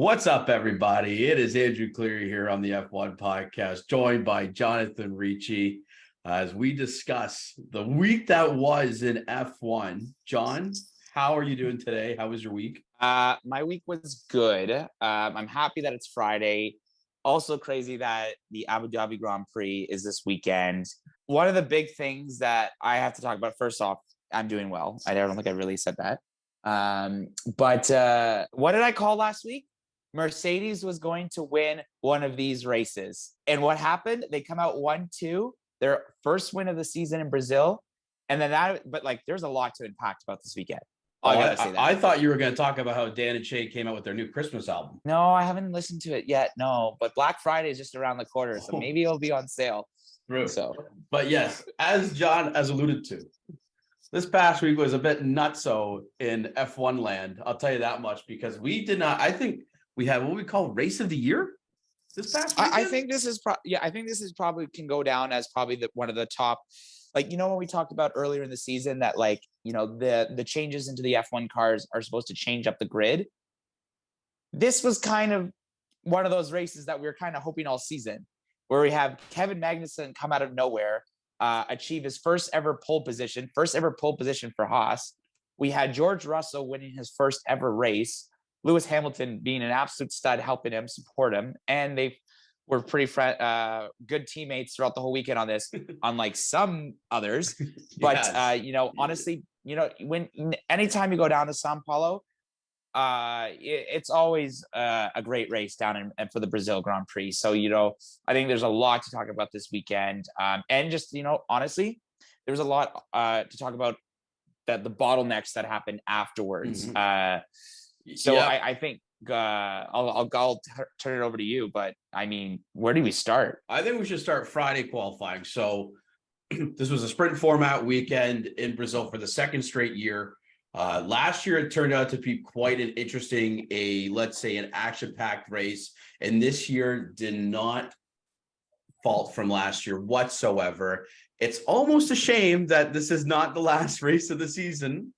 What's up, everybody? It is Andrew Cleary here on the F1 podcast, joined by Jonathan Ricci as we discuss the week that was in F1. John, how are you doing today? How was your week? My week was good. I'm happy that it's Friday. Also crazy that the Abu Dhabi Grand Prix is this weekend. One of the big things that I have to talk about, first off, I'm doing well. I don't think I really said that. But what did I call last week? Mercedes was going to win one of these races. And what happened? They come out 1-2, their first win of the season in Brazil. And then there's a lot to unpack about this weekend. I thought you were going to talk about how Dan and Shay came out with their new Christmas album. No, I haven't listened to it yet. No, but Black Friday is just around the corner. So maybe it'll be on sale. True. But yes, as John has alluded to, this past week was a bit nutso in F1 land. I'll tell you that much, because we did not, I think we had what we call race of the year this past weekend. I think this is probably can go down as probably one of the top, when we talked about earlier in the season that the changes into the F1 cars are supposed to change up the grid. This was kind of one of those races that we were kind of hoping all season, where we have Kevin Magnussen come out of nowhere, achieve his first ever pole position for Haas. We had George Russell winning his first ever race, Lewis Hamilton being an absolute stud, helping him, support him. And they were pretty good teammates throughout the whole weekend on this, unlike some others. But, Yes. Honestly, anytime you go down to São Paulo, it's always a great race down for the Brazil Grand Prix. So, I think there's a lot to talk about this weekend. And just, honestly, there's a lot to talk about the bottlenecks that happened afterwards. Mm-hmm. I think I'll turn it over to you. But I mean, where do we start? I think we should start Friday qualifying. So this was a sprint format weekend in Brazil for the second straight year. Last year, it turned out to be quite an interesting, let's say an action-packed race. And this year did not fault from last year whatsoever. It's almost a shame that this is not the last race of the season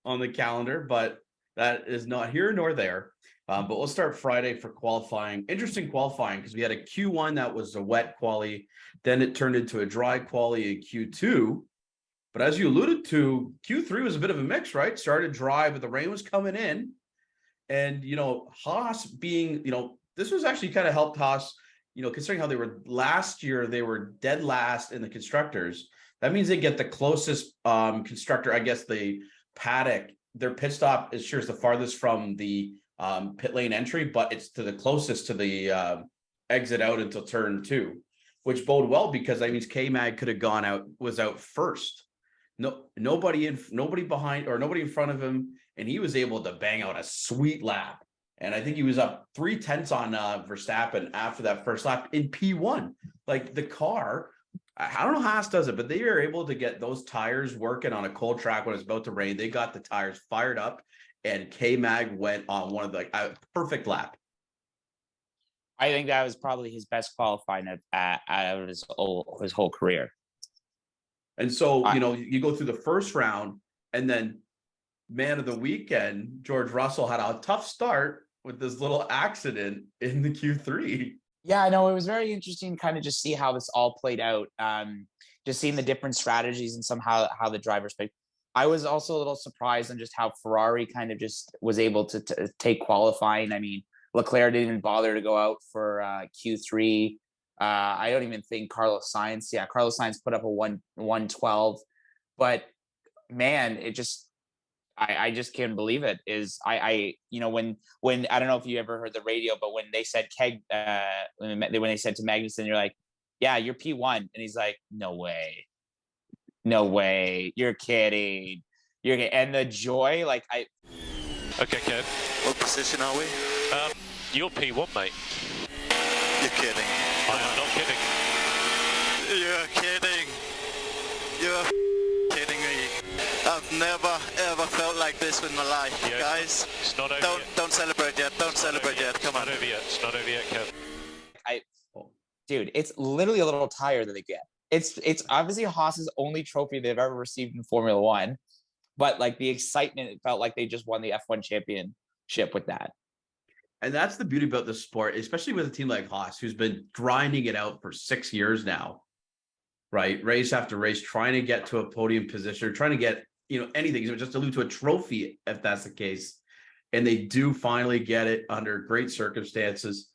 on the calendar, but that is not here nor there. But we'll start Friday for qualifying. Interesting qualifying, because we had a Q1 that was a wet quali. Then it turned into a dry quali in Q2. But as you alluded to, Q3 was a bit of a mix, right? Started dry, but the rain was coming in. And, Haas being, this was actually kind of helped Haas, considering how they were last year, they were dead last in the constructors. That means they get the closest constructor, I guess the paddock. Their pit stop is the farthest from the pit lane entry, but it's to the closest to the exit out until turn 2, which bode well, because that means K-Mag could have was out first. Nobody behind or nobody in front of him, and he was able to bang out a sweet lap. And I think he was up 0.3 on Verstappen after that first lap in P1. Like, the car, I don't know how Haas does it, but they are able to get those tires working on a cold track when it's about to rain. They got the tires fired up, and K-Mag went on one of the perfect lap. I think that was probably his best qualifying out of his whole career. And so, you go through the first round, and then man of the weekend, George Russell had a tough start with this little accident in the Q3. Yeah, I know. It was very interesting kind of just see how this all played out. Just seeing the different strategies and somehow how the drivers picked. I was also a little surprised on just how Ferrari kind of just was able to take qualifying. I mean, Leclerc didn't even bother to go out for Q3. I don't even think Carlos Sainz put up a 112. But man, it just, I just can't believe it. When I don't know if you ever heard the radio, but when they said when they said to Magnussen, you're like, yeah, you're P1, and he's like, no way, you're kidding, and the joy, Okay, Kev. What position are we? You're P1, mate. You're kidding. I am not kidding. You're kidding. You're kidding me. I've never ever felt like this in my life, yeah, guys. It's not over don't yet. Don't celebrate yet. Don't celebrate yet. Come on. It's not over yet, Kev. Dude, it's literally a little tire that they get. It's obviously Haas's only trophy they've ever received in Formula One, but the excitement, it felt like they just won the F1 championship with that. And that's the beauty about this sport, especially with a team like Haas, who's been grinding it out for 6 years now, right? Race after race, trying to get to a podium position, or trying to get, anything, just allude to a trophy, if that's the case. And they do finally get it under great circumstances.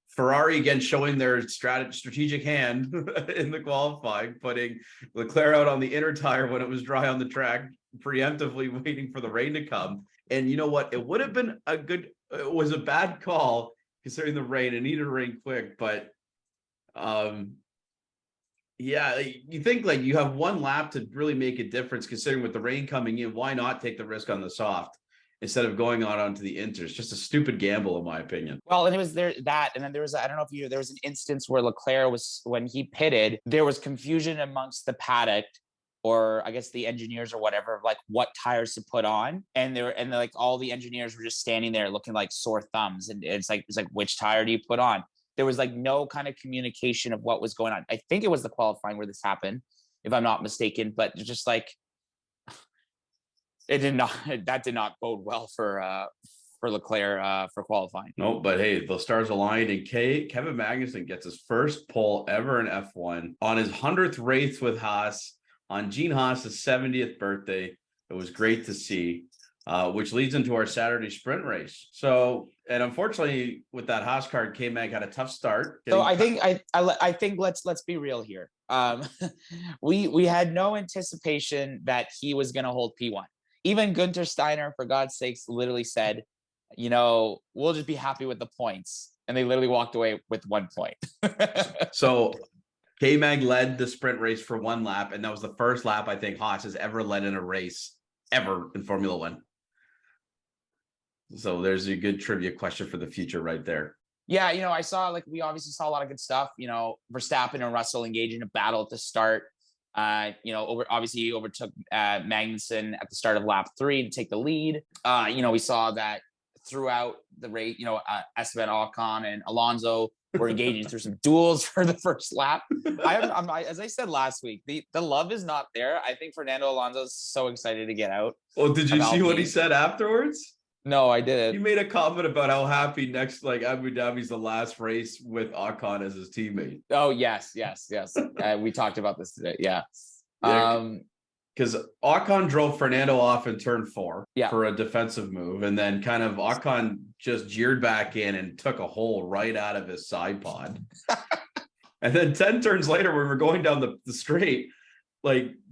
Ferrari again showing their strategic hand in the qualifying, putting Leclerc out on the inner tire when it was dry on the track, preemptively waiting for the rain to come. And you know what? It would have been it was a bad call considering the rain. It needed to rain quick, but yeah, you think like you have one lap to really make a difference considering with the rain coming in. Why not take the risk on the soft instead of going onto the inter? It's just a stupid gamble, in my opinion. Well, and it was there that, and then there was, I don't know if there was an instance where Leclerc when he pitted, there was confusion amongst the paddock, or I guess the engineers or whatever, of like what tires to put on. And like all the engineers were just standing there looking like sore thumbs. And it's like, which tire do you put on? There was like no kind of communication of what was going on. I think it was the qualifying where this happened, if I'm not mistaken, but just like, that did not bode well for Leclerc for qualifying. No, but hey, the stars aligned, and Kevin Magnussen gets his first pole ever in F1 on his 100th race with Haas on Gene Haas's 70th birthday. It was great to see, which leads into our Saturday sprint race. So, and unfortunately, with that Haas car, K-Mag had a tough start. So I think let's be real here. We had no anticipation that he was going to hold P1. Even Günther Steiner, for God's sakes, literally said, we'll just be happy with the points. And they literally walked away with 1 point. So K-Mag led the sprint race for 1 lap. And that was the first lap I think Haas has ever led in a race ever in Formula One. So there's a good trivia question for the future right there. Yeah, I saw, we obviously saw a lot of good stuff. Verstappen and Russell engaging a battle at the start. Obviously he overtook Magnussen at the start of lap 3 to take the lead. We saw that throughout the race, Esteban Ocon and Alonso were engaging through some duels for the first lap. As I said last week, the love is not there. I think Fernando Alonso is so excited to get out. Well, did you see what he said afterwards? No, I didn't. He made a comment about how happy next, Abu Dhabi's the last race with Ocon as his teammate. Oh, yes. We talked about this today. Yeah. Because Ocon drove Fernando off in turn 4 yeah. for a defensive move. And then kind of Ocon just jeered back in and took a hole right out of his side pod. And then 10 turns later, when we're going down the straight,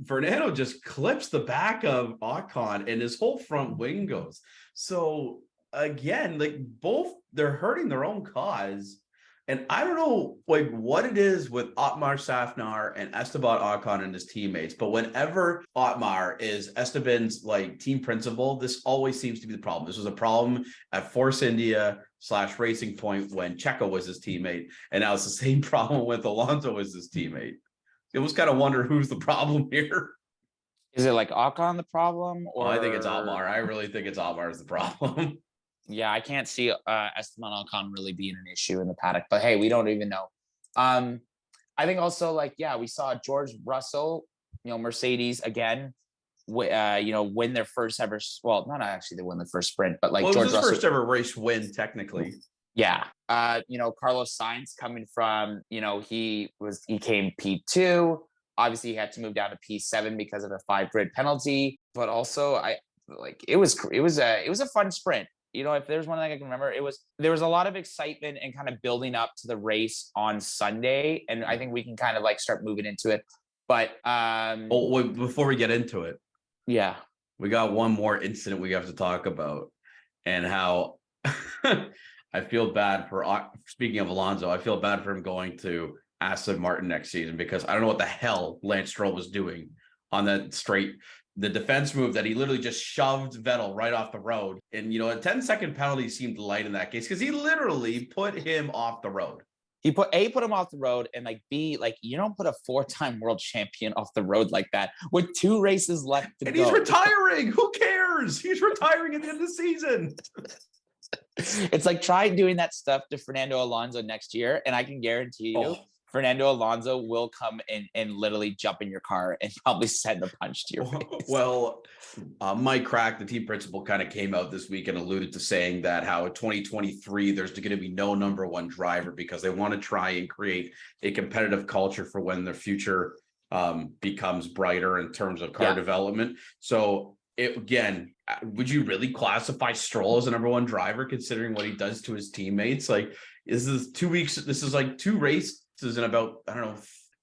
Fernando just clips the back of Ocon and his whole front wing goes. So again, both, they're hurting their own cause. And I don't know what it is with Otmar Safnauer and Esteban Ocon and his teammates, but whenever Otmar is Esteban's team principal, this always seems to be the problem. This was a problem at Force India / Racing Point when Checo was his teammate. And now it's the same problem with Alonso as his teammate. You almost kind of wonder who's the problem here. Is it Ocon the problem? Or I think it's Otmar. I really think it's Otmar is the problem. Yeah, I can't see Esteban Ocon really being an issue in the paddock. But hey, we don't even know. I think also we saw George Russell, Mercedes again, win their first ever. Well, not actually they won the first sprint, but George Russell first ever race win technically. Yeah. Carlos Sainz coming from, he came P2. Obviously, he had to move down to P7 because of a 5 grid penalty. But also, it was a fun sprint. If there's one thing I can remember, there was a lot of excitement and kind of building up to the race on Sunday, and I think we can kind of start moving into it. But before we get into it, yeah, we got one more incident we have to talk about, and how I feel bad for. Speaking of Alonso, I feel bad for him going to Aston Martin next season, because I don't know what the hell Lance Stroll was doing on that straight. The defense move that he literally just shoved Vettel right off the road. And, a 10-second penalty seemed light in that case, because he literally put him off the road. He put him off the road, and B, you don't put a 4-time world champion off the road like that with 2 races left to go. And he's retiring. Who cares? He's retiring at the end of the season. It's try doing that stuff to Fernando Alonso next year, and I can guarantee you Fernando Alonso will come in and literally jump in your car and probably send a punch to your face. Well, Mike Crack, the team principal, kind of came out this week and alluded to saying that how in 2023 there's going to be no number one driver because they want to try and create a competitive culture for when the future becomes brighter in terms of car development. So again, would you really classify Stroll as a number one driver considering what he does to his teammates? Like, this is 2 weeks. This is like 2 races in about, I don't know,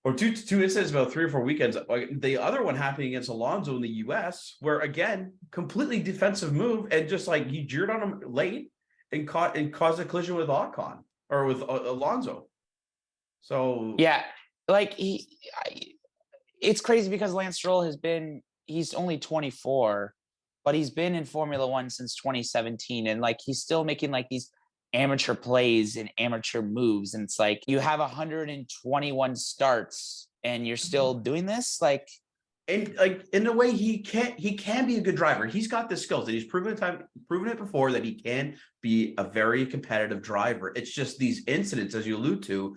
or two incidents about 3 or 4 weekends. Like the other one happening against Alonso in the US, where again, completely defensive move and just like he jeered on him late and caused a collision with Ocon or with Alonso. So yeah, like it's crazy because Lance Stroll he's only 24, but he's been in Formula One since 2017. And like, he's still making like these amateur plays and amateur moves. And it's like, you have 121 starts and you're still doing this. Like, and like in a way he can be a good driver. He's got the skills and he's proven it before that he can be a very competitive driver. It's just these incidents, as you allude to,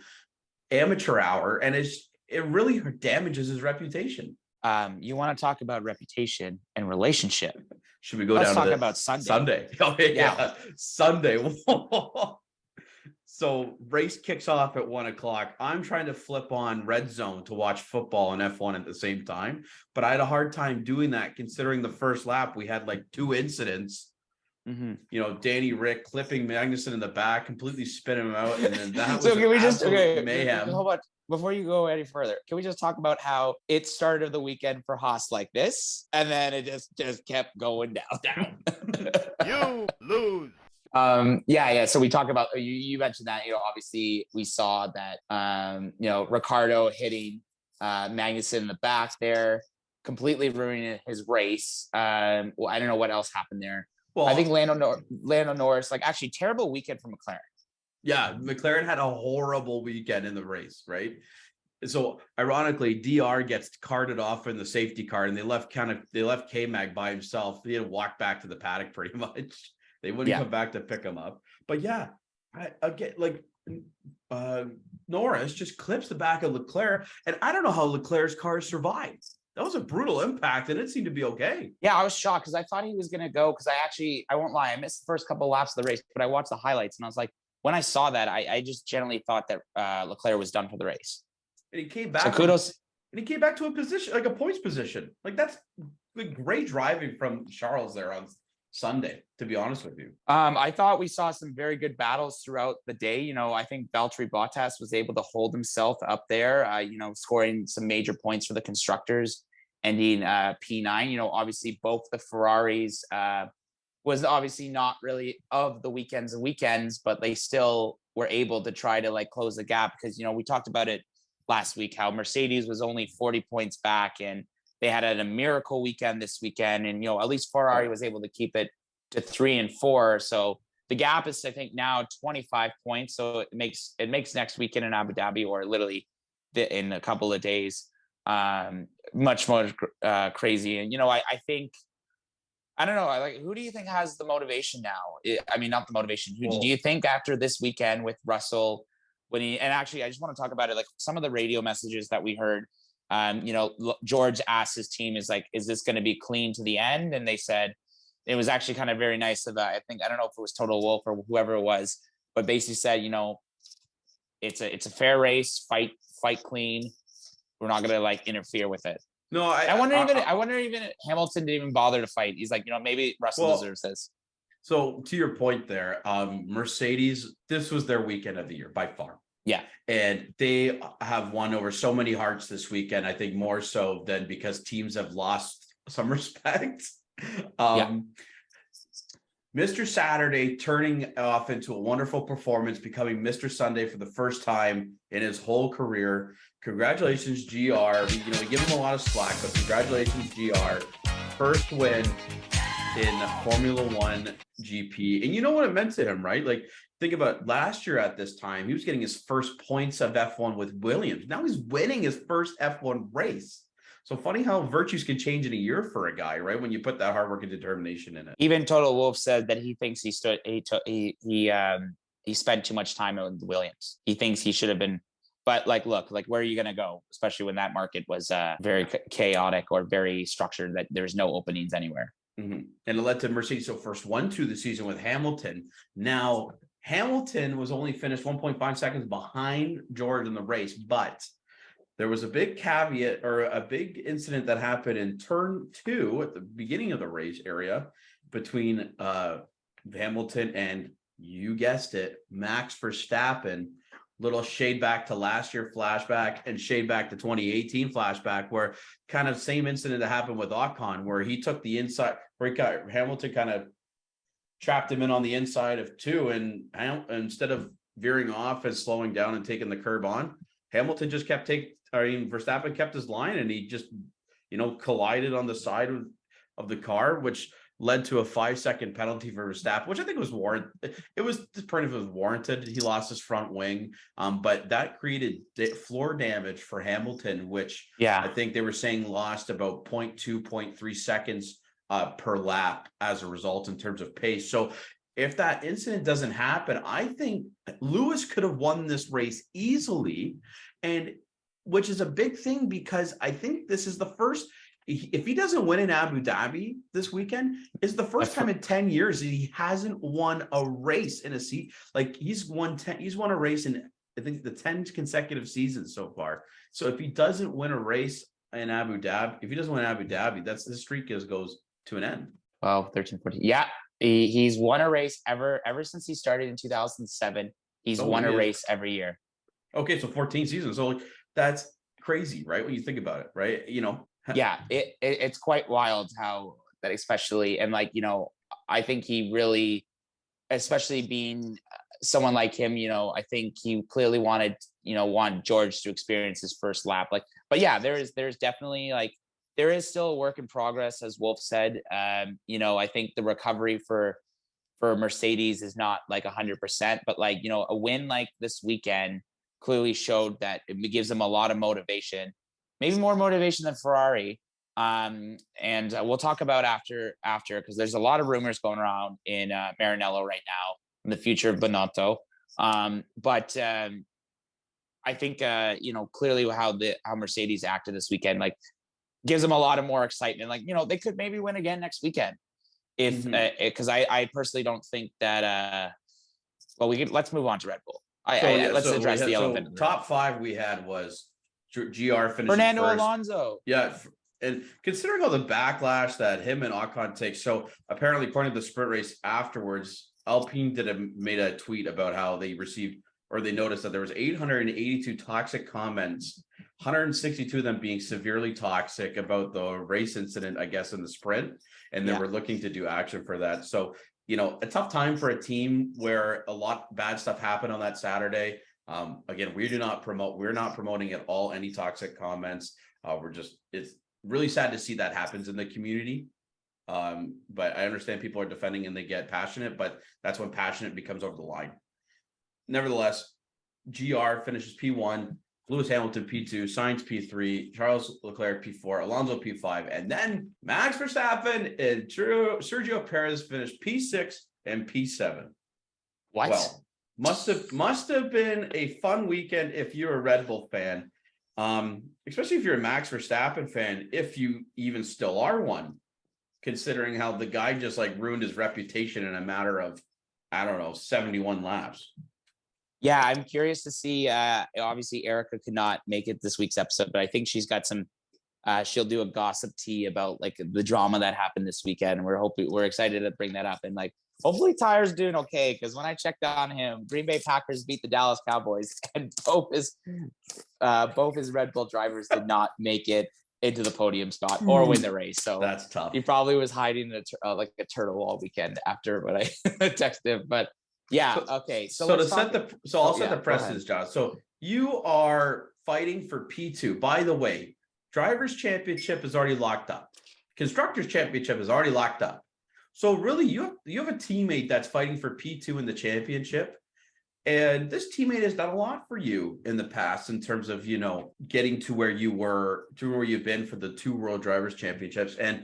amateur hour, and it really damages his reputation. You want to talk about reputation and relationship? Should we go Let's down to talk about Sunday? Sunday. Oh, yeah. Sunday. So race kicks off at 1 o'clock. I'm trying to flip on Red Zone to watch football and F1 at the same time, but I had a hard time doing that considering the first lap we had like 2 incidents. Mm-hmm. You know, Danny Rick clipping Magnussen in the back, completely spinning him out, and then that was so can we just mayhem. Hold on. Before you go any further, can we just talk about how it started the weekend for Haas like this, and then it just kept going down. You lose. Yeah. So we talk about you mentioned that, obviously we saw that Ricardo hitting Magnussen in the back there, completely ruining his race. Well, I don't know what else happened there. Well, I think Lando Norris, like actually terrible weekend for McLaren. Yeah, McLaren had a horrible weekend in the race, right? So ironically, DR gets carted off in the safety car, and they left K-Mag by himself. He had to walk back to the paddock pretty much. They wouldn't come back to pick him up. But yeah, Norris just clips the back of Leclerc, and I don't know how Leclerc's car survived. That was a brutal impact, and it seemed to be okay. Yeah, I was shocked because I thought he was going to go, because I won't lie, I missed the first couple of laps of the race, but I watched the highlights, and I was like, when I saw that, I just generally thought that Leclerc was done for the race. And he came back. So kudos. And he came back to a position, like a points position. Like that's great driving from Charles there on Sunday, to be honest with you. I thought we saw some very good battles throughout the day. I think Valtteri Bottas was able to hold himself up there, scoring some major points for the constructors, ending P9. Obviously both the Ferraris was obviously not really of the weekends, but they still were able to try to like close the gap, because, we talked about it last week, how Mercedes was only 40 points back, and they had a miracle weekend this weekend. And, at least Ferrari was able to keep it to 3 and 4. So the gap is, I think, now 25 points. So it makes next weekend in Abu Dhabi, or literally in a couple of days, much more crazy. And, I think, I don't know. Like, who do you think has the motivation now? I mean, not the motivation. Do you think after this weekend with Russell, and actually, I just want to talk about it. Like some of the radio messages that we heard, George asked his team, is this going to be clean to the end? And they said, it was actually kind of very nice of, I don't know if it was Total Wolf or whoever it was, but basically said, it's a fair race, fight clean. We're not going to like interfere with it. No, I wonder even Hamilton didn't even bother to fight. He's like, maybe Russell deserves this. So to your point there, Mercedes, this was their weekend of the year by far. Yeah. And they have won over so many hearts this weekend, I think more so than because teams have lost some respect. Mr. Saturday turning off into a wonderful performance, becoming Mr. Sunday for the first time in his whole career. Congratulations, GR. We give him a lot of slack, but congratulations, GR. First win in Formula One GP. And you know what it meant to him, right? Like, think about last year at this time, he was getting his first points of F1 with Williams. Now he's winning his first F1 race. So funny how virtues can change in a year for a guy, right? When you put that hard work and determination in it. Even Total Wolf said that he thinks he spent too much time on Williams. He thinks he should have been But like, look, like, where are you going to go? Especially when that market was very chaotic or very structured, that there's no openings anywhere. And it led to Mercedes so first 1-2 the season with Hamilton. Now, Hamilton was only finished 1.5 seconds behind George in the race, but there was a big caveat or a big incident that happened in turn 2 at the beginning of the race area between Hamilton and, you guessed it, Max Verstappen. Little shade back to last year flashback and shade back to 2018 flashback, where kind of same incident that happened with Ocon, where he took the inside, where he got Hamilton kind of trapped him in on the inside of 2, and instead of veering off and slowing down and taking the curb on, Hamilton just kept Verstappen kept his line, and he just, collided on the side of the car, which led to a 5-second penalty for Verstappen, which I think was warranted. It was warranted. He lost his front wing, but that created floor damage for Hamilton, which I think they were saying lost about 0.2, 0.3 seconds per lap as a result in terms of pace. So if that incident doesn't happen, I think Lewis could have won this race easily, and which is a big thing, because I think this is the first. If he doesn't win in Abu Dhabi this weekend, is the first time in 10 years that he hasn't won a race in a seat. Like, he's won a race in, I think, the 10 consecutive seasons so far. So if he doesn't win a race in Abu Dhabi, that's the streak goes to an end. 12, 13, 14. Yeah. He's won a race ever since he started in 2007. He's won a race every year. Okay. So 14 seasons. So that's crazy, right? When you think about it, right? Yeah, it's quite wild how that, especially, and like, I think he really, especially being someone like him, I think he clearly wanted George to experience his first lap. Like, but yeah, there's definitely, like, there is still a work in progress, as Wolf said. I think the recovery for Mercedes is not like 100%, but like, a win like this weekend clearly showed that it gives them a lot of motivation. Maybe more motivation than Ferrari. And we'll talk about after, because there's a lot of rumors going around in Maranello right now in the future of Binotto. But I think, clearly how Mercedes acted this weekend, like, gives them a lot of more excitement. Like, they could maybe win again next weekend. If, because I personally don't think that, let's move on to Red Bull. Let's address the elephant. Top 5 we had was GR finishing Fernando first. Alonso. Yeah, and considering all the backlash that him and Ocon take, so apparently, according to the sprint race afterwards, Alpine made a tweet about how they received, or they noticed that there was 882 toxic comments, 162 of them being severely toxic about the race incident, I guess, in the sprint, and they were looking to do action for that. So, a tough time for a team where a lot of bad stuff happened on that Saturday. Again, we're not promoting at all any toxic comments. It's really sad to see that happens in the community. But I understand people are defending and they get passionate, but that's when passionate becomes over the line. Nevertheless, GR finishes P1, Lewis Hamilton P2, Sainz P3, Charles Leclerc P4, Alonso P5, and then Max Verstappen and Sergio Perez finished P6 and P7. What? Well, must have been a fun weekend if you're a Red Bull fan, especially if you're a Max Verstappen fan, if you even still are one, considering how the guy just like ruined his reputation in a matter of, 71 laps. Yeah, I'm curious to see. Obviously, Erica could not make it this week's episode, but I think she's got some. She'll do a gossip tea about like the drama that happened this weekend, and we're excited to bring that up. And like, hopefully, Tyre's doing okay, because when I checked on him, Green Bay Packers beat the Dallas Cowboys, and both his Red Bull drivers did not make it into the podium spot or win the race. So that's tough. He probably was hiding like a turtle all weekend after what I texted him, but. Yeah. Okay. I'll set the precedence, John. So you are fighting for P2. By the way, Drivers' Championship is already locked up. Constructors' Championship is already locked up. So really, you have a teammate that's fighting for P2 in the championship, and this teammate has done a lot for you in the past in terms of getting to where you've been for the 2 World Drivers' Championships. And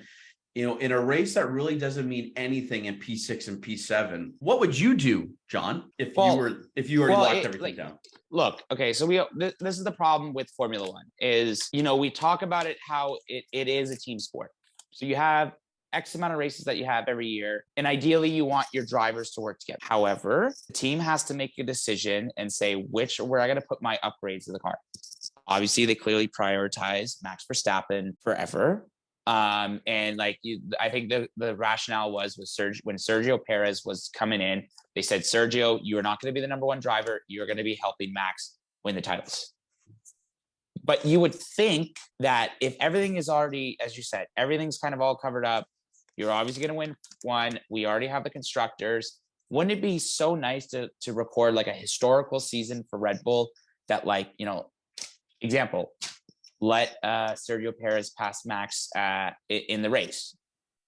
you know, in a race that really doesn't mean anything in P6 and P7, what would you do, John, if you already locked everything down? Look, okay, so this is the problem with Formula One is, you know, we talk about it, how it is a team sport. So you have X amount of races that you have every year, and ideally you want your drivers to work together. However, the team has to make a decision and say where I got to put my upgrades to the car. Obviously, they clearly prioritize Max Verstappen forever. And like I think the rationale was when Sergio Perez was coming in, they said, Sergio, you are not going to be the number one driver. You're going to be helping Max win the titles. But you would think that if everything is already, as you said, everything's kind of all covered up, you're obviously going to win one. We already have the constructors. Wouldn't it be so nice to record like a historical season for Red Bull that, like, you know, example, let Sergio Perez pass Max in the race?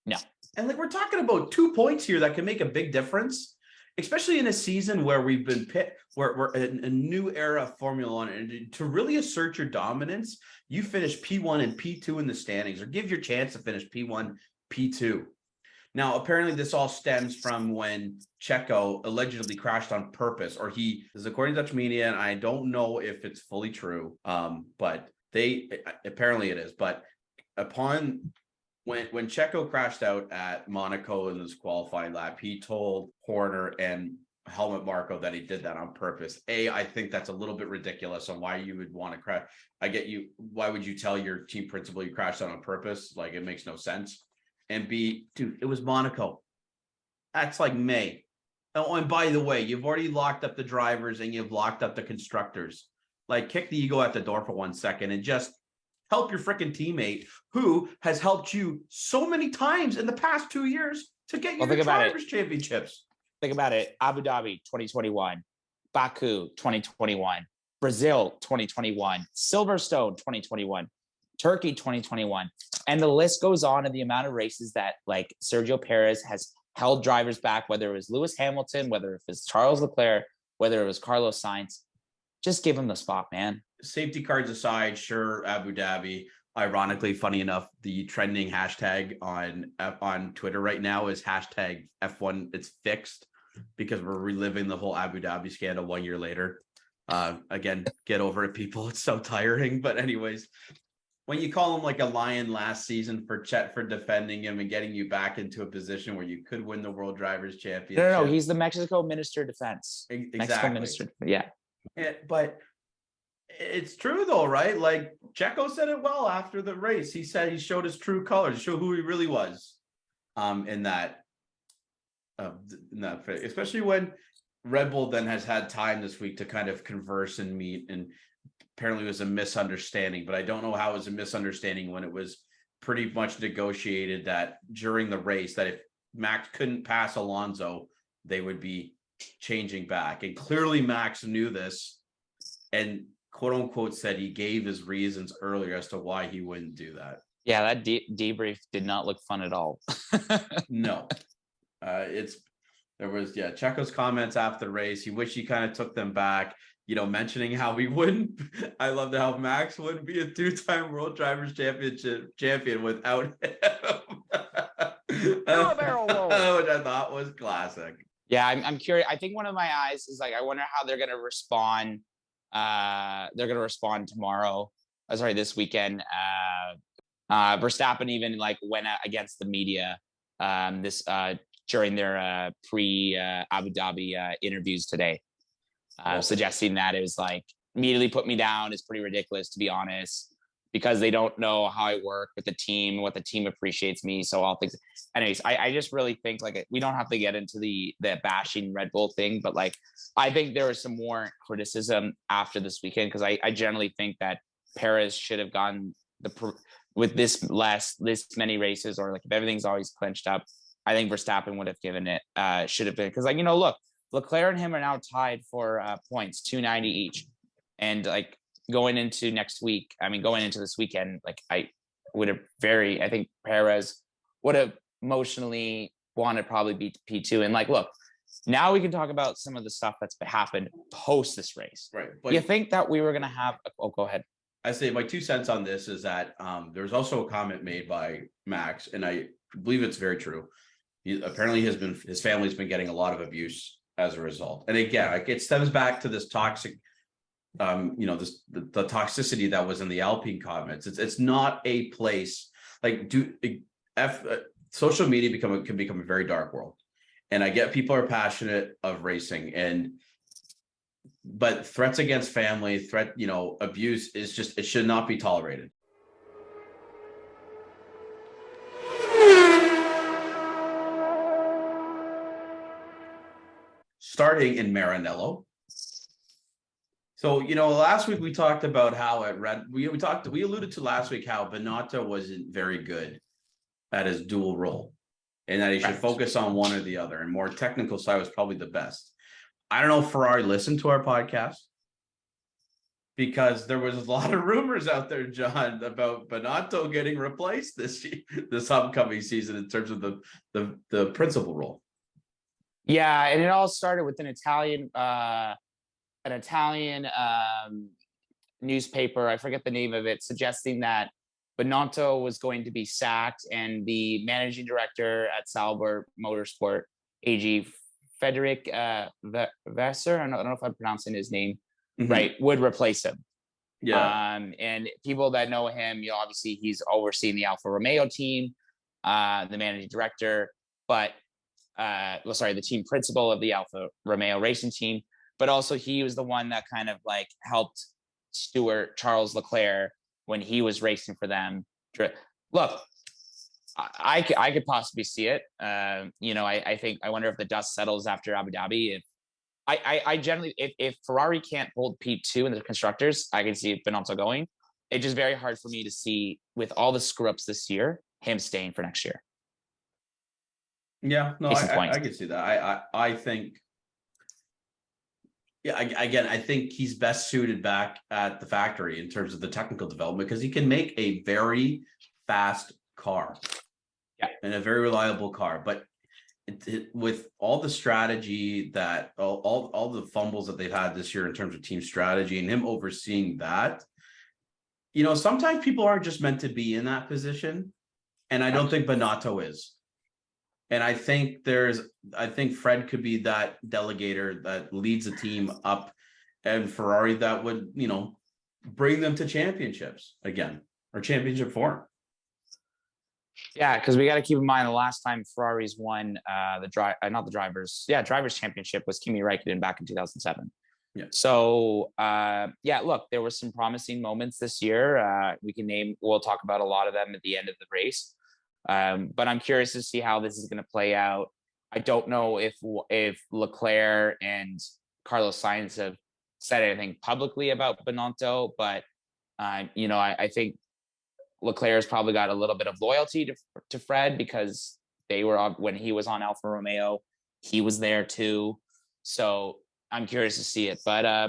No. And like, we're talking about 2 points here that can make a big difference, especially in a season where we've been we're in a new era of Formula One. And to really assert your dominance, you finish P1 and P2 in the standings, or give your chance to finish P1, P2. Now, apparently this all stems from when Checo allegedly crashed on purpose, or this is according to Dutch media, and I don't know if it's fully true, but apparently it is. But when Checo crashed out at Monaco in this qualifying lap, he told Horner and Helmut Marko that he did that on purpose. I think that's a little bit ridiculous on why you would want to crash. I get you. Why would you tell your team principal you crashed out on purpose? Like, it makes no sense. And B, dude, it was Monaco. That's like May. Oh, and by the way, you've already locked up the drivers and you've locked up the constructors. Like, kick the ego at the door for 1 second and just help your freaking teammate who has helped you so many times in the past 2 years to get you the drivers' championships. Think about it. Abu Dhabi 2021, Baku 2021, Brazil 2021, Silverstone 2021, Turkey 2021. And the list goes on, and the amount of races that, like, Sergio Perez has held drivers back, whether it was Lewis Hamilton, whether it was Charles Leclerc, whether it was Carlos Sainz. Just give him the spot, man. Safety cards aside, sure, Abu Dhabi. Ironically, funny enough, the trending hashtag on Twitter right now is hashtag F1. It's fixed, because we're reliving the whole Abu Dhabi scandal 1 year later. Again, get over it, people. It's so tiring. But anyways, when you call him like a lion last season for defending him and getting you back into a position where you could win the World Drivers' Championship. No, he's the Mexico Minister of Defense. Exactly. Mexico Minister, yeah. But it's true though, right? Like, Checo said it well after the race. He said he showed his true colors, showed who he really was. In that, especially when Red Bull then has had time this week to kind of converse and meet, and apparently it was a misunderstanding, but I don't know how it was a misunderstanding when it was pretty much negotiated that during the race that if Max couldn't pass Alonso, they would be changing back. And clearly Max knew this and quote unquote said he gave his reasons earlier as to why he wouldn't do that. Yeah, that debrief did not look fun at all. No. There was Checo's comments after the race. He wished he kind of took them back, you know, mentioning how he wouldn't. I loved how Max wouldn't be a 2-time World Drivers' Championship champion without him. Which I thought was classic. Yeah, I'm curious. I think one of my eyes is like, I wonder how they're going to respond. They're going to respond tomorrow. This weekend. Verstappen even like went against the media during their pre Abu Dhabi interviews today, suggesting that it was like immediately put me down. It's pretty ridiculous, to be honest, because they don't know how I work with the team, what the team appreciates me. So all things. Anyways, I just really think like we don't have to get into the bashing Red Bull thing, but like I think there was some more criticism after this weekend, because I generally think that Perez should have gone with this many races, or like if everything's always clinched up. I think Verstappen would have given it, should have been, because like, you know, look, Leclerc and him are now tied for points, 290 each, and like going into this weekend, like I think Perez would have emotionally wanted to probably beat P2. And like, look, now we can talk about some of the stuff that's happened post this race. Right. But you think that we were going to have, go ahead. I say my 2 cents on this is that there's also a comment made by Max, and I believe it's very true. Apparently his family's been getting a lot of abuse as a result. And again, like, it stems back to this toxic, the toxicity that was in the Alpine comments. It's not a place like social media can become a very dark world. And I get people are passionate of racing, but threats against family, abuse it should not be tolerated. Starting in Maranello. So, last week we talked about how we alluded to last week how Binotto wasn't very good at his dual role, and that he should focus on one or the other, and more technical side was probably the best. I don't know if Ferrari listened to our podcast, because there was a lot of rumors out there, John, about Binotto getting replaced this upcoming season in terms of the principal role. Yeah, and it all started with an Italian newspaper, I forget the name of it, suggesting that Binotto was going to be sacked, and the managing director at Sauber Motorsport, AG Frederick Vassar, I don't know if I'm pronouncing his name right, would replace him. Yeah. And people that know him, obviously he's overseeing the Alfa Romeo team, the managing director, but the team principal of the Alfa Romeo racing team. But also he was the one that kind of like helped steward Charles Leclerc when he was racing for them. Look, I could possibly see it. I wonder if the dust settles after Abu Dhabi. I generally, if Ferrari can't hold P2 in the constructors, I can see Binotto going. It's just very hard for me to see, with all the screw ups this year, him staying for next year. Yeah, no, I can see that. I think, I think he's best suited back at the factory in terms of the technical development, because he can make a very fast car, and a very reliable car. But with all the strategy that all the fumbles that they've had this year in terms of team strategy, and him overseeing that, sometimes people aren't just meant to be in that position, and I don't think Binotto is. And I think Fred could be that delegator that leads the team up, and Ferrari that would, bring them to championships again, or championship form. Yeah, because we got to keep in mind the last time Ferraris won drivers championship was Kimi Räikkönen back in 2007. Yeah. So look, there were some promising moments this year. We'll talk about a lot of them at the end of the race. But I'm curious to see how this is going to play out. I don't know if Leclerc and Carlos Sainz have said anything publicly about Binotto, but I think Leclerc's probably got a little bit of loyalty to Fred, because when he was on Alfa Romeo, he was there too. So I'm curious to see it, but I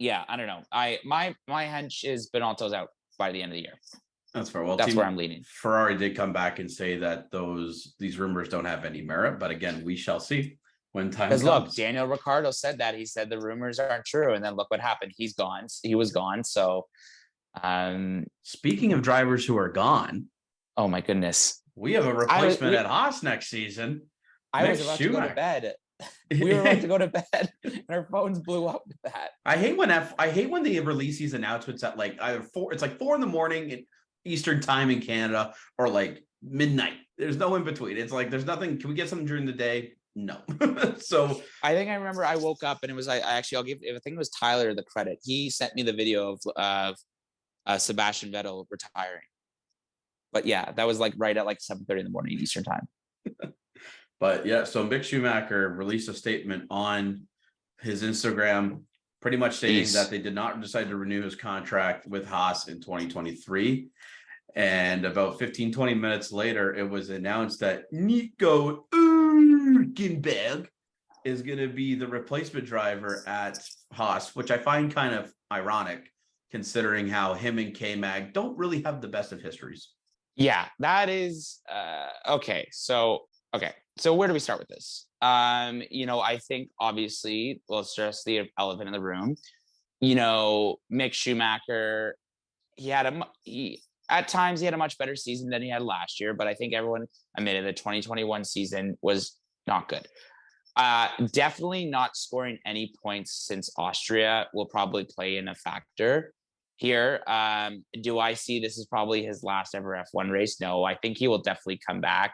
don't know. My hunch is Binotto's out by the end of the year. That's fair. Well, that's where I'm leaning. Ferrari did come back and say that these rumors don't have any merit, but again, we shall see when time comes. Look, Daniel Ricciardo said that. He said the rumors aren't true, and then look what happened. He's gone. He was gone. So, speaking of drivers who are gone, oh my goodness, we have a replacement at Haas next season. I was about to go to bed. We were about to go to bed, and our phones blew up with that. I hate when they release these announcements at like either 4. It's like 4 a.m. Eastern time in Canada, or like midnight. There's no in between. It's like there's nothing. Can we get something during the day? No. So I think I remember I woke up and it was I think it was Tyler the credit. He sent me the video of Sebastian Vettel retiring. But yeah, that was like right at like 7:30 in the morning Eastern time. But yeah, so Mick Schumacher released a statement on his Instagram, pretty much stating that they did not decide to renew his contract with Haas in 2023. And about 15-20 minutes later, it was announced that Nico Hülkenberg is going to be the replacement driver at Haas, which I find kind of ironic, considering how him and K-Mag don't really have the best of histories. Yeah, that is okay. So where do we start with this? I think obviously, let's address the elephant in the room. Mick Schumacher, at times he had a much better season than he had last year, but I think everyone admitted the 2021 season was not good. Definitely not scoring any points since Austria will probably play in a factor here. Do I see this is probably his last ever F1 race? No, I think he will definitely come back.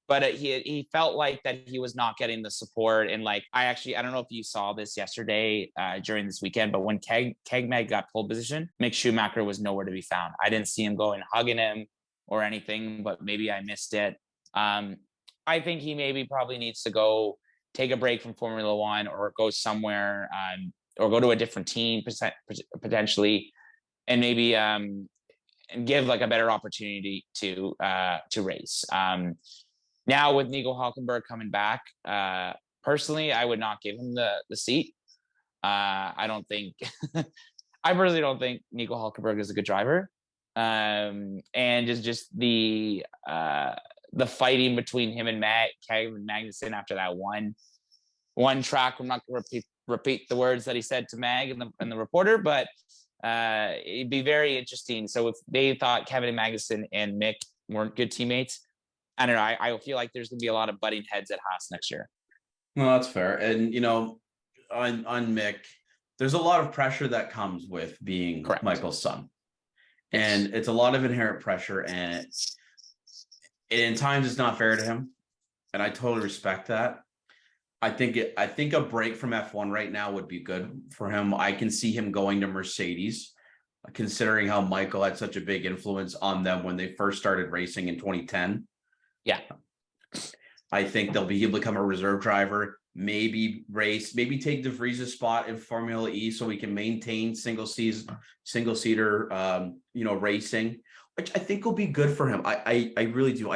But he felt like that he was not getting the support. And like, I don't know if you saw this yesterday during this weekend, but when Kegmag got pole position, Mick Schumacher was nowhere to be found. I didn't see him going hugging him or anything, but maybe I missed it. I think he maybe probably needs to go take a break from Formula One or go somewhere or go to a different team potentially, and maybe and give like a better opportunity to race. Now with Nico Hülkenberg coming back, personally, I would not give him the seat. I personally don't think Nico Hülkenberg is a good driver. And just the fighting between him and Kevin Magnussen after that one track. I'm not going to repeat the words that he said to Mag and the reporter, but it'd be very interesting. So if they thought Kevin Magnussen and Mick weren't good teammates, I don't know. I feel like there's going to be a lot of butting heads at Haas next year. Well, that's fair. And, on Mick, there's a lot of pressure that comes with being Correct. Michael's son. And it's a lot of inherent pressure. And in times it's not fair to him. And I totally respect that. I think a break from F1 right now would be good for him. I can see him going to Mercedes, considering how Michael had such a big influence on them when they first started racing in 2010. Yeah. I think they'll be able to become a reserve driver, maybe take De Vries's spot in Formula E so we can maintain single seater, racing, which I think will be good for him. I really do.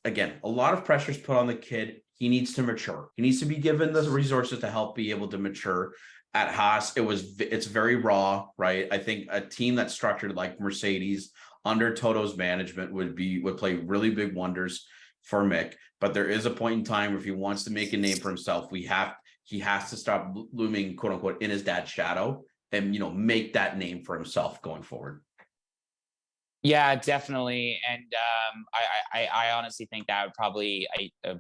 Again, a lot of pressure is put on the kid. He needs to mature. He needs to be given the resources to help be able to mature. At Haas, it's very raw, right? I think a team that's structured like Mercedes under Toto's management would play really big wonders for Mick. But there is a point in time where if he wants to make a name for himself, he has to stop looming, quote unquote, in his dad's shadow and make that name for himself going forward. Yeah, definitely. And I honestly think that would probably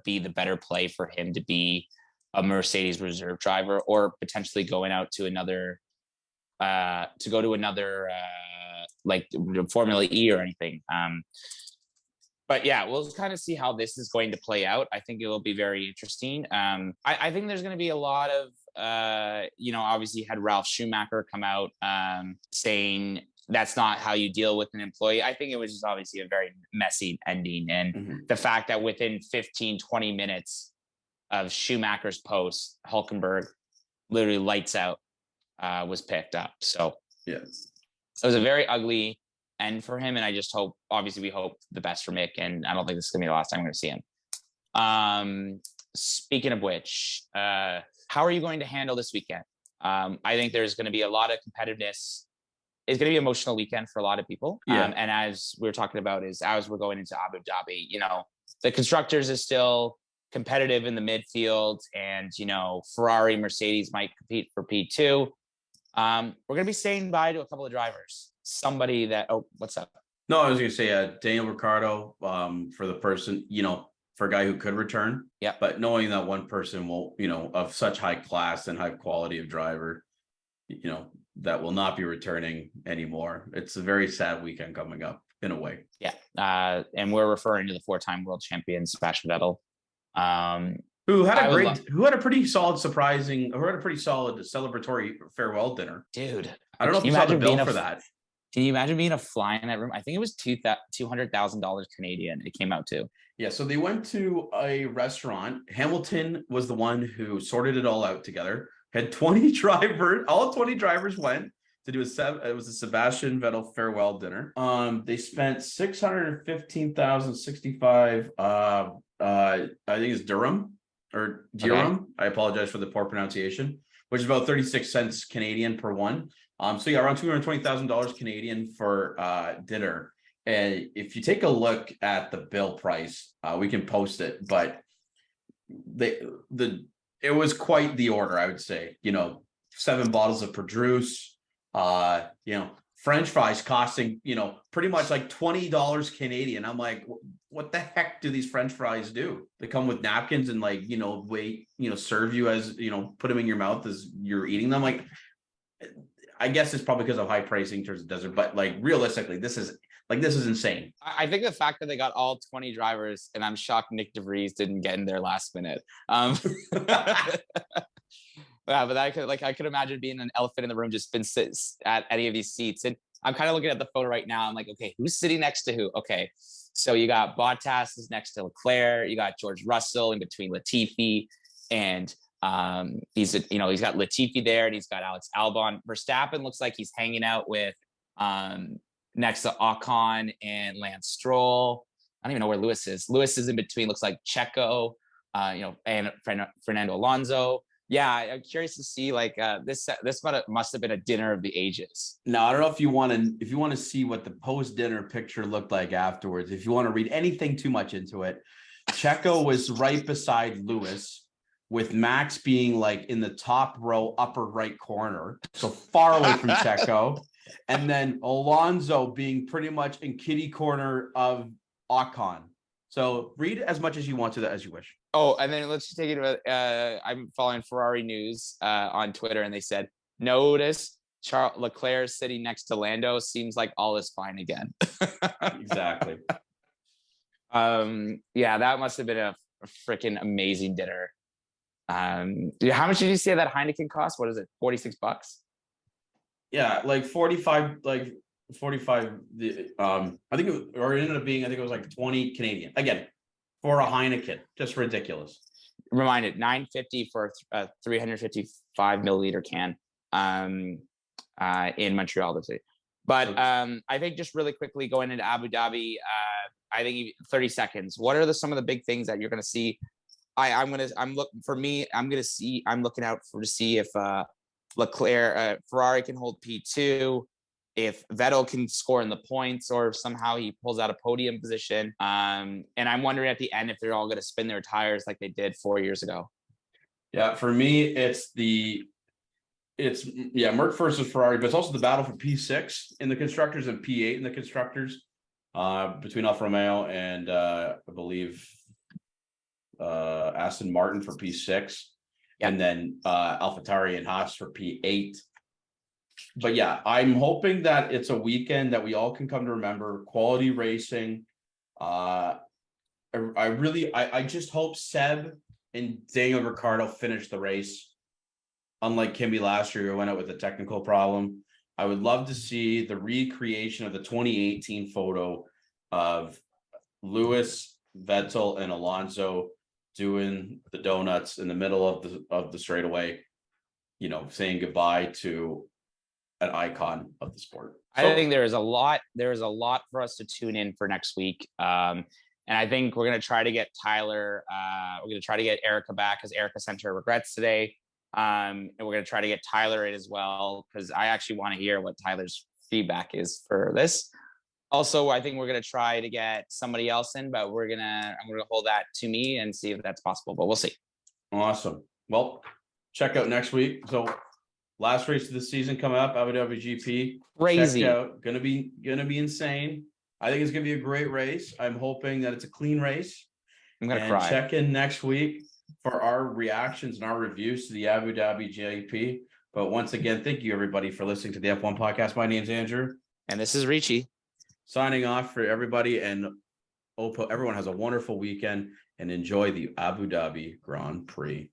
be the better play for him to be a Mercedes reserve driver, or potentially going out to another like Formula E or anything. But yeah, we'll kind of see how this is going to play out. I think it will be very interesting. I think there's going to be a lot of, obviously had Ralf Schumacher come out saying that's not how you deal with an employee. I think it was just obviously a very messy ending. And the fact that within 15, 20 minutes of Schumacher's post, Hülkenberg literally lights out was picked up. So yeah, it was a very ugly end for him. And I just hope, obviously we hope the best for Mick. And I don't think this is gonna be the last time we're gonna see him. Speaking of which, how are you going to handle this weekend? I think there's going to be a lot of competitiveness. It's going to be an emotional weekend for a lot of people. Yeah. And as we were talking about, as we're going into Abu Dhabi, the constructors is still competitive in the midfield, and, Ferrari, Mercedes might compete for P2. We're going to be saying bye to a couple of drivers. Somebody that, what's up? No, I was going to say Daniel Ricciardo for the person, for a guy who could return. Yeah. But knowing that one person will, of such high class and high quality of driver, that will not be returning anymore. It's a very sad weekend coming up in a way. Yeah. And we're referring to the 4-time world champion, Sebastian Vettel. Who had a pretty solid celebratory farewell dinner. Dude. I don't know if you saw the bill for that. Can you imagine being a fly in that room? I think it was $200,000 Canadian it came out to. Yeah, so they went to a restaurant. Hamilton was the one who sorted it all out together. Had 20 drivers. All 20 drivers went to do it was a Sebastian Vettel farewell dinner. They spent $615,065. I think it's dirham. Okay. I apologize for the poor pronunciation, which is about 36 cents Canadian per one. So yeah, around $220,000 Canadian for dinner. And if you take a look at the bill price, we can post it, but it was quite the order, I would say. 7 bottles of Pedrouse, French fries costing, pretty much like $20 Canadian. I'm like, what the heck do these French fries do? They come with napkins and serve you as, put them in your mouth as you're eating them. Like, I guess it's probably because of high pricing in terms of desert, but like realistically, this is insane. I think the fact that they got all 20 drivers, and I'm shocked Nick DeVries didn't get in there last minute. Yeah, but I could imagine being an elephant in the room, just been sits at any of these seats. And I'm kind of looking at the photo right now. I'm like, okay, who's sitting next to who? Okay, so you got Bottas is next to Leclerc. You got George Russell in between Latifi, and he's got Latifi there, and he's got Alex Albon. Verstappen looks like he's hanging out with next to Ocon and Lance Stroll. I don't even know where Lewis is. Lewis is in between. Looks like Checo, and Fernando Alonso. Yeah, I'm curious to see this must have been a dinner of the ages. Now, I don't know if you want to see what the post-dinner picture looked like afterwards. If you want to read anything too much into it, Checo was right beside Lewis, with Max being like in the top row, upper right corner, so far away from Checo, and then Alonso being pretty much in kitty corner of Ocon. So read as much as you want to that as you wish. Oh, and then let's just take it about, I'm following Ferrari News on Twitter, and they said, notice Charles Leclerc sitting next to Lando, seems like all is fine again. Exactly. Yeah, that must have been a freaking amazing dinner. How much did you say that Heineken cost? What is it? $46? Yeah, like 45, like 45. I think it ended up being, I think it was like 20 Canadian. Again, for a Heineken, just ridiculous. Reminded $9.50 for a 355 milliliter can in Montreal this day. But I think just really quickly going into Abu Dhabi, I think 30 seconds. What are some of the big things that you're going to see? I'm looking out to see if Leclerc, Ferrari can hold P2, if Vettel can score in the points, or if somehow he pulls out a podium position. And I'm wondering at the end if they're all going to spin their tires like they did 4 years ago. Yeah, for me, it's Merc versus Ferrari, but it's also the battle for P6 in the constructors and P8 in the constructors, between Alfa Romeo and I believe Aston Martin for P6, and then AlphaTauri and Haas for P8. But yeah, I'm hoping that it's a weekend that we all can come to remember. Quality racing. I just hope Seb and Daniel Ricciardo finish the race. Unlike Kimi last year, who went out with a technical problem. I would love to see the recreation of the 2018 photo of Lewis, Vettel, and Alonso doing the donuts in the middle of the straightaway, saying goodbye to an icon of the sport. I think there is a lot for us to tune in for next week. And I think we're going to try to get Tyler, we're going to try to get Erica back, because Erica sent her regrets today. And we're going to try to get Tyler in as well, because I actually want to hear what Tyler's feedback is for this. Also, I think we're going to try to get somebody else in, but I'm going to hold that to me and see if that's possible, but we'll see. Awesome. Well, check out next week. So last race of the season coming up, Abu Dhabi GP. Crazy. Check out. Gonna be insane. I think it's gonna be a great race. I'm hoping that it's a clean race. I'm gonna cry. Check in next week for our reactions and our reviews to the Abu Dhabi GP. But once again, thank you everybody for listening to the F1 podcast. My name's Andrew. And this is Ricci. Signing off for everybody, and hope everyone has a wonderful weekend and enjoy the Abu Dhabi Grand Prix.